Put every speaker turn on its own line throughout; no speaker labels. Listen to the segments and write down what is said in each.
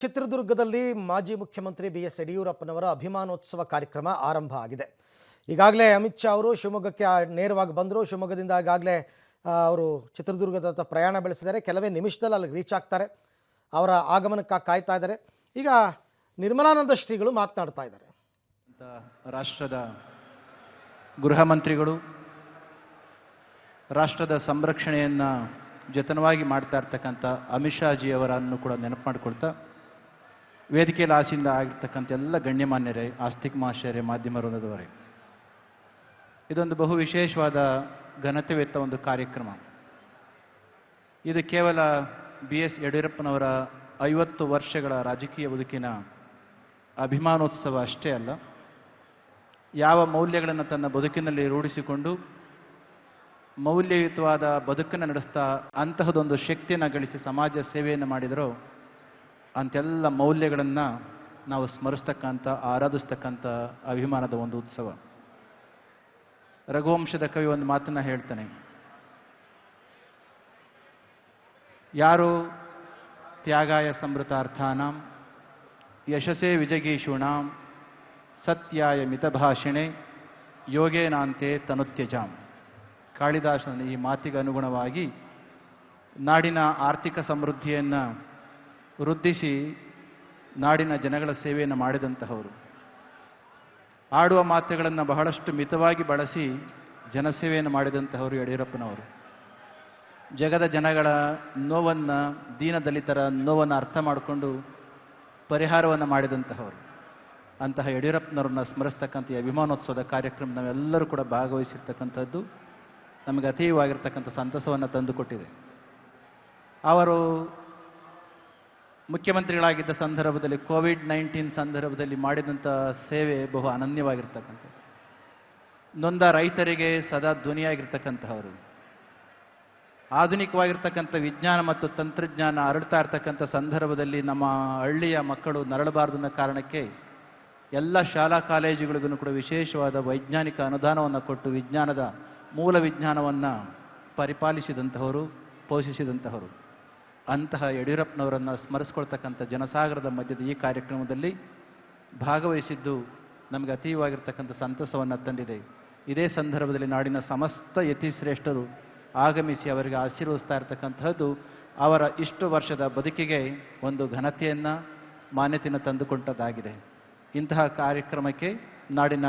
ಚಿತ್ರದುರ್ಗದಲ್ಲಿ ಮಾಜಿ ಮುಖ್ಯಮಂತ್ರಿ ಬಿ.ಎಸ್. ಯಡಿಯೂರಪ್ಪನವರ ಅಭಿಮಾನೋತ್ಸವ ಕಾರ್ಯಕ್ರಮ ಆರಂಭ ಆಗಿದೆ. ಈಗಾಗಲೇ ಅಮಿತ್ ಶಾ ಅವರು ಶಿವಮೊಗ್ಗಕ್ಕೆ ನೇರವಾಗಿ ಬಂದರು. ಶಿವಮೊಗ್ಗದಿಂದ ಈಗಾಗಲೇ ಅವರು ಚಿತ್ರದುರ್ಗದತ್ತ ಪ್ರಯಾಣ ಬೆಳೆಸಿದ್ದಾರೆ. ಕೆಲವೇ ನಿಮಿಷದಲ್ಲಿ ಅಲ್ಲಿಗೆ ರೀಚ್ ಆಗ್ತಾರೆ. ಅವರ ಆಗಮನಕ್ಕಾಗಿ ಕಾಯ್ತಾ ಇದ್ದಾರೆ. ಈಗ ನಿರ್ಮಲಾನಂದ ಶ್ರೀಗಳು ಮಾತನಾಡ್ತಾ ಇದ್ದಾರೆ.
ರಾಷ್ಟ್ರದ ಗೃಹ ಮಂತ್ರಿಗಳು ರಾಷ್ಟ್ರದ ಸಂರಕ್ಷಣೆಯನ್ನು ಜತನವಾಗಿ ಮಾಡ್ತಾ ಇರ್ತಕ್ಕಂಥ ಅಮಿತ್ ಶಾ ಜಿಯವರನ್ನು ಕೂಡ ನೆನಪು ಮಾಡಿಕೊಡ್ತಾ ವೇದಿಕೆಯಲ್ಲಿ ಆಸೆಯಿಂದ ಆಗಿರ್ತಕ್ಕಂಥ ಎಲ್ಲ ಗಣ್ಯಮಾನ್ಯರೇ, ಆಸ್ತಿಕ ಮಹಾಶಯರೇ, ಮಾಧ್ಯಮ ವೃಂದದವರೇ, ಇದೊಂದು ಬಹು ವಿಶೇಷವಾದ ಘನತೆವೆತ್ತ ಒಂದು ಕಾರ್ಯಕ್ರಮ. ಇದು ಕೇವಲ ಬಿ.ಎಸ್. ಯಡಿಯೂರಪ್ಪನವರ 50 ವರ್ಷಗಳ ರಾಜಕೀಯ ಬದುಕಿನ ಅಭಿಮಾನೋತ್ಸವ ಅಷ್ಟೇ ಅಲ್ಲ, ಯಾವ ಮೌಲ್ಯಗಳನ್ನು ತನ್ನ ಬದುಕಿನಲ್ಲಿ ರೂಢಿಸಿಕೊಂಡು ಮೌಲ್ಯಯುತವಾದ ಬದುಕನ್ನು ನಡೆಸ್ತಾ ಅಂತಹದೊಂದು ಶಕ್ತಿಯನ್ನು ಗಳಿಸಿ ಸಮಾಜ ಸೇವೆಯನ್ನು ಮಾಡಿದರೋ ಅಂತೆಲ್ಲ ಮೌಲ್ಯಗಳನ್ನು ನಾವು ಸ್ಮರಿಸ್ತಕ್ಕಂಥ, ಆರಾಧಿಸ್ತಕ್ಕಂಥ ಅಭಿಮಾನದ ಒಂದು ಉತ್ಸವ. ರಘುವಂಶದ ಕವಿ ಒಂದು ಮಾತನ್ನು ಹೇಳ್ತಾನೆ, ಯಾರು ತ್ಯಾಗಾಯ ಸಮೃತಾರ್ಥಾನಾಂ ಯಶಸೇ ವಿಜಗೀಷೂಣಾಂ ಸತ್ಯಾಯ ಮಿತಭಾಷಣೆ ಯೋಗೇನಾಂತೆ ತನುತ್ಯಜಾಂ. ಕಾಳಿದಾಸನ ಈ ಮಾತಿಗೆ ಅನುಗುಣವಾಗಿ ನಾಡಿನ ಆರ್ಥಿಕ ಸಮೃದ್ಧಿಯನ್ನು ವೃದ್ಧಿಸಿ ನಾಡಿನ ಜನಗಳ ಸೇವೆಯನ್ನು ಮಾಡಿದಂತಹವರು, ಆಡುವ ಮಾತುಗಳನ್ನು ಬಹಳಷ್ಟು ಮಿತವಾಗಿ ಬಳಸಿ ಜನಸೇವೆಯನ್ನು ಮಾಡಿದಂತಹವರು ಯಡಿಯೂರಪ್ಪನವರು. ಜಗದ ಜನಗಳ ನೋವನ್ನು, ದೀನದಲಿತರ ನೋವನ್ನು ಅರ್ಥ ಮಾಡಿಕೊಂಡು ಪರಿಹಾರವನ್ನು ಮಾಡಿದಂತಹವರು. ಅಂತಹ ಯಡಿಯೂರಪ್ಪನವ್ರನ್ನ ಸ್ಮರಿಸ್ತಕ್ಕಂಥ ಈ ಅಭಿಮಾನೋತ್ಸವದ ಕಾರ್ಯಕ್ರಮ ನಾವೆಲ್ಲರೂ ಕೂಡ ಭಾಗವಹಿಸಿರ್ತಕ್ಕಂಥದ್ದು ನಮಗೆ ಅತೀವವಾಗಿರ್ತಕ್ಕಂಥ ಸಂತಸವನ್ನು ತಂದುಕೊಟ್ಟಿದೆ. ಅವರು ಮುಖ್ಯಮಂತ್ರಿಗಳಾಗಿದ್ದ ಸಂದರ್ಭದಲ್ಲಿ ಕೋವಿಡ್-19 ಸಂದರ್ಭದಲ್ಲಿ ಮಾಡಿದಂಥ ಸೇವೆ ಬಹು ಅನನ್ಯವಾಗಿರ್ತಕ್ಕಂಥದ್ದು. ನೊಂದ ರೈತರಿಗೆ ಸದಾ ಧ್ವನಿಯಾಗಿರ್ತಕ್ಕಂಥವರು. ಆಧುನಿಕವಾಗಿರ್ತಕ್ಕಂಥ ವಿಜ್ಞಾನ ಮತ್ತು ತಂತ್ರಜ್ಞಾನ ಹರಡ್ತಾ ಇರ್ತಕ್ಕಂಥ ಸಂದರ್ಭದಲ್ಲಿ ನಮ್ಮ ಹಳ್ಳಿಯ ಮಕ್ಕಳು ನರಳಬಾರದು ಅನ್ನೋ ಕಾರಣಕ್ಕೆ ಎಲ್ಲ ಶಾಲಾ ಕಾಲೇಜುಗಳಿಗೂ ಕೂಡ ವಿಶೇಷವಾದ ವೈಜ್ಞಾನಿಕ ಅನುದಾನವನ್ನು ಕೊಟ್ಟು ವಿಜ್ಞಾನದ ಮೂಲ ವಿಜ್ಞಾನವನ್ನು ಪರಿಪಾಲಿಸಿದಂತಹವರು, ಪೋಷಿಸಿದಂತಹವರು. ಅಂತಹ ಯಡಿಯೂರಪ್ಪನವರನ್ನು ಸ್ಮರಿಸ್ಕೊಳ್ತಕ್ಕಂಥ ಜನಸಾಗರದ ಮಧ್ಯದ ಈ ಕಾರ್ಯಕ್ರಮದಲ್ಲಿ ಭಾಗವಹಿಸಿದ್ದು ನಮಗೆ ಅತೀವವಾಗಿರ್ತಕ್ಕಂಥ ಸಂತಸವನ್ನು ತಂದಿದೆ. ಇದೇ ಸಂದರ್ಭದಲ್ಲಿ ನಾಡಿನ ಸಮಸ್ತ ಯತಿಶ್ರೇಷ್ಠರು ಆಗಮಿಸಿ ಅವರಿಗೆ ಆಶೀರ್ವದಿಸ್ತಾ ಇರತಕ್ಕಂತಹದ್ದು ಅವರ ಇಷ್ಟು ವರ್ಷದ ಬದುಕಿಗೆ ಒಂದು ಘನತೆಯನ್ನು, ಮಾನ್ಯತೆಯನ್ನು ತಂದುಕೊಂಡದ್ದಾಗಿದೆ. ಇಂತಹ ಕಾರ್ಯಕ್ರಮಕ್ಕೆ ನಾಡಿನ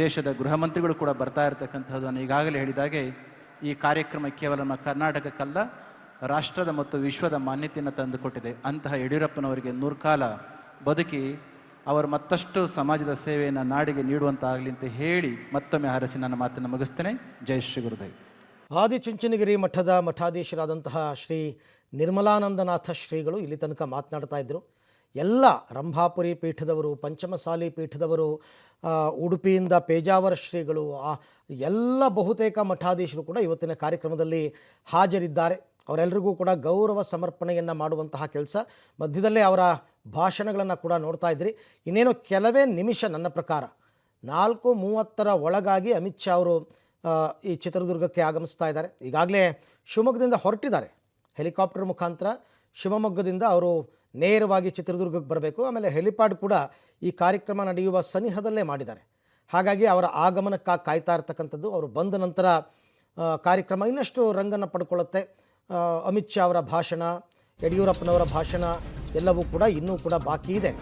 ದೇಶದ ಗೃಹ ಮಂತ್ರಿಗಳು ಕೂಡ ಬರ್ತಾ ಇರತಕ್ಕಂಥದ್ದು. ನಾನು ಈಗಾಗಲೇ ಹೇಳಿದಾಗೆ ಈ ಕಾರ್ಯಕ್ರಮ ಕೇವಲ ನಮ್ಮ ಕರ್ನಾಟಕಕ್ಕಲ್ಲ, ರಾಷ್ಟ್ರದ ಮತ್ತು ವಿಶ್ವದ ಮಾನ್ಯತೆಯನ್ನು ತಂದುಕೊಟ್ಟಿದೆ. ಅಂತಹ ಯಡಿಯೂರಪ್ಪನವರಿಗೆ ನೂರ್ಕಾಲ ಬದುಕಿ ಅವರು ಮತ್ತಷ್ಟು ಸಮಾಜದ ಸೇವೆಯನ್ನು ನಾಡಿಗೆ ನೀಡುವಂತಾಗಲಿ ಅಂತ ಹೇಳಿ ಮತ್ತೊಮ್ಮೆ ಹರಸಿ ನನ್ನ ಮಾತನ್ನು ಮುಗಿಸ್ತೇನೆ. ಜೈ ಶ್ರೀ ಗುರುದೇವ್.
ಆದಿಚುಂಚನಗಿರಿ ಮಠದ ಮಠಾಧೀಶರಾದಂತಹ ಶ್ರೀ ನಿರ್ಮಲಾನಂದನಾಥ ಶ್ರೀಗಳು ಇಲ್ಲಿ ತನಕ ಮಾತನಾಡ್ತಾ ಇದ್ದರು. ಎಲ್ಲ ರಂಭಾಪುರಿ ಪೀಠದವರು, ಪಂಚಮಸಾಲಿ ಪೀಠದವರು, ಉಡುಪಿಯಿಂದ ಪೇಜಾವರ ಶ್ರೀಗಳು, ಎಲ್ಲ ಬಹುತೇಕ ಮಠಾಧೀಶರು ಕೂಡ ಇವತ್ತಿನ ಕಾರ್ಯಕ್ರಮದಲ್ಲಿ ಹಾಜರಿದ್ದಾರೆ. ಅವರೆಲ್ಲರಿಗೂ ಕೂಡ ಗೌರವ ಸಮರ್ಪಣೆಯನ್ನು ಮಾಡುವಂತಹ ಕೆಲಸ. ಮಧ್ಯದಲ್ಲೇ ಅವರ ಭಾಷಣಗಳನ್ನು ಕೂಡ ನೋಡ್ತಾ ಇದ್ರಿ. ಇನ್ನೇನು ಕೆಲವೇ ನಿಮಿಷ, ನನ್ನ ಪ್ರಕಾರ 4:30 ಒಳಗಾಗಿ ಅಮಿತ್ ಶಾ ಅವರು ಈ ಚಿತ್ರದುರ್ಗಕ್ಕೆ ಆಗಮಿಸ್ತಾ ಇದ್ದಾರೆ. ಈಗಾಗಲೇ ಶಿವಮೊಗ್ಗದಿಂದ ಹೊರಟಿದ್ದಾರೆ. ಹೆಲಿಕಾಪ್ಟರ್ ಮುಖಾಂತರ ಶಿವಮೊಗ್ಗದಿಂದ ಅವರು ನೇರವಾಗಿ ಚಿತ್ರದುರ್ಗಕ್ಕೆ ಬರಬೇಕು. ಆಮೇಲೆ ಹೆಲಿಪ್ಯಾಡ್ ಕೂಡ ಈ ಕಾರ್ಯಕ್ರಮ ನಡೆಯುವ ಸನಿಹದಲ್ಲೇ ಮಾಡಿದ್ದಾರೆ. ಹಾಗಾಗಿ ಅವರ ಆಗಮನಕ್ಕಾಗಿ ಕಾಯ್ತಾ ಇರ್ತಕ್ಕಂಥದ್ದು. ಅವರು ಬಂದ ನಂತರ ಕಾರ್ಯಕ್ರಮ ಇನ್ನಷ್ಟು ರಂಗನ್ನು ಪಡ್ಕೊಳ್ಳುತ್ತೆ. ಅಮಿತ್ ಶಾ ಅವರ ಭಾಷಣ, ಯಡಿಯೂರಪ್ಪನವರ ಭಾಷಣ ಎಲ್ಲವೂ ಕೂಡ ಇನ್ನೂ ಕೂಡ ಬಾಕಿ ಇದೆ.